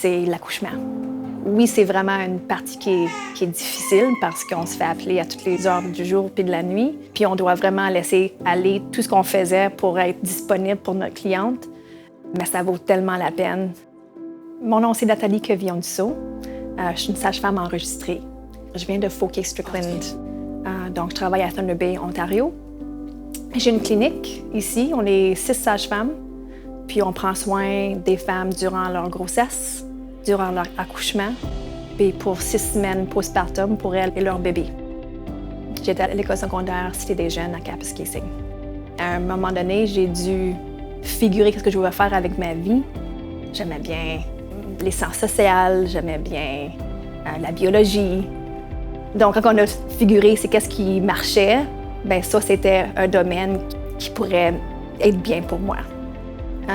c'est l'accouchement. Oui, c'est vraiment une partie qui est difficile parce qu'on se fait appeler à toutes les heures du jour puis de la nuit. Puis on doit vraiment laisser aller tout ce qu'on faisait pour être disponible pour notre cliente. Mais ça vaut tellement la peine. Mon nom, c'est Nathalie Quevillon-Dussault. Je suis une sage-femme enregistrée. Je viens de Fauquier-Strickland. Donc, je travaille à Thunder Bay, Ontario. J'ai une clinique ici. On est 6 sages-femmes. Puis on prend soin des femmes durant leur grossesse, durant leur accouchement, puis pour 6 semaines postpartum pour elles et leur bébé. J'étais à l'école secondaire Cité des Jeunes à Kapuskasing. À un moment donné, j'ai dû figurer ce que je voulais faire avec ma vie. J'aimais bien les sciences sociales, j'aimais bien la biologie. Donc, quand on a figuré c'est qu'est-ce qui marchait, bien ça, c'était un domaine qui pourrait être bien pour moi.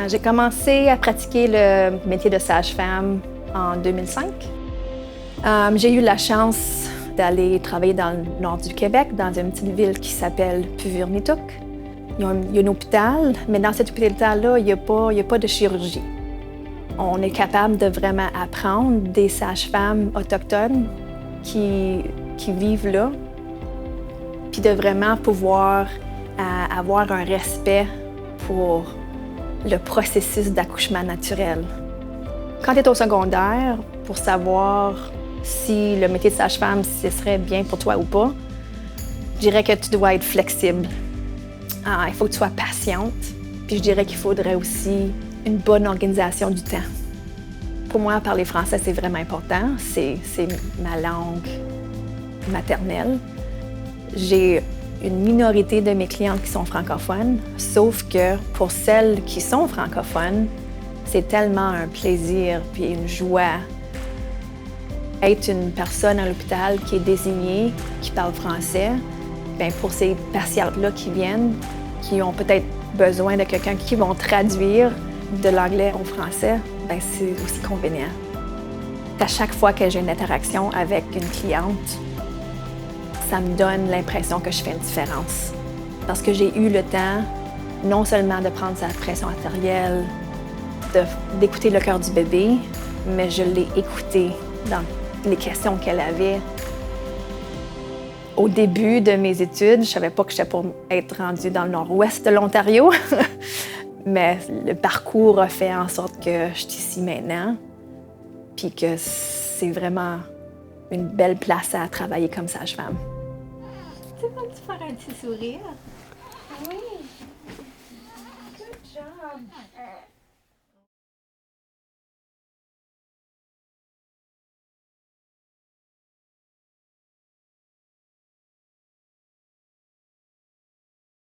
J'ai commencé à pratiquer le métier de sage-femme en 2005. J'ai eu la chance d'aller travailler dans le nord du Québec, dans une petite ville qui s'appelle Puvurnituk. Il y a un hôpital, mais dans cet hôpital-là, il n'y a pas de chirurgie. On est capable de vraiment apprendre des sages-femmes autochtones qui vivent là, puis de vraiment pouvoir avoir un respect pour le processus d'accouchement naturel. Quand tu es au secondaire, pour savoir si le métier de sage-femme, ce serait bien pour toi ou pas, je dirais que tu dois être flexible. Il faut que tu sois patiente. Puis je dirais qu'il faudrait aussi une bonne organisation du temps. Pour moi, parler français, c'est vraiment important. C'est ma langue maternelle. J'ai une minorité de mes clientes qui sont francophones, sauf que pour celles qui sont francophones, c'est tellement un plaisir puis une joie. Être une personne à l'hôpital qui est désignée, qui parle français, bien pour ces patientes-là qui viennent, qui ont peut-être besoin de quelqu'un qui vont traduire de l'anglais au français, bien c'est aussi convenient. À chaque fois que j'ai une interaction avec une cliente, ça me donne l'impression que je fais une différence. Parce que j'ai eu le temps, non seulement de prendre sa pression artérielle, d'écouter le cœur du bébé, mais je l'ai écouté dans les questions qu'elle avait. Au début de mes études, je savais pas que j'étais pour être rendue dans le nord-ouest de l'Ontario, mais le parcours a fait en sorte que je suis ici maintenant, puis que c'est vraiment une belle place à travailler comme sage-femme. Tu peux te faire un petit sourire? Oui. Good job.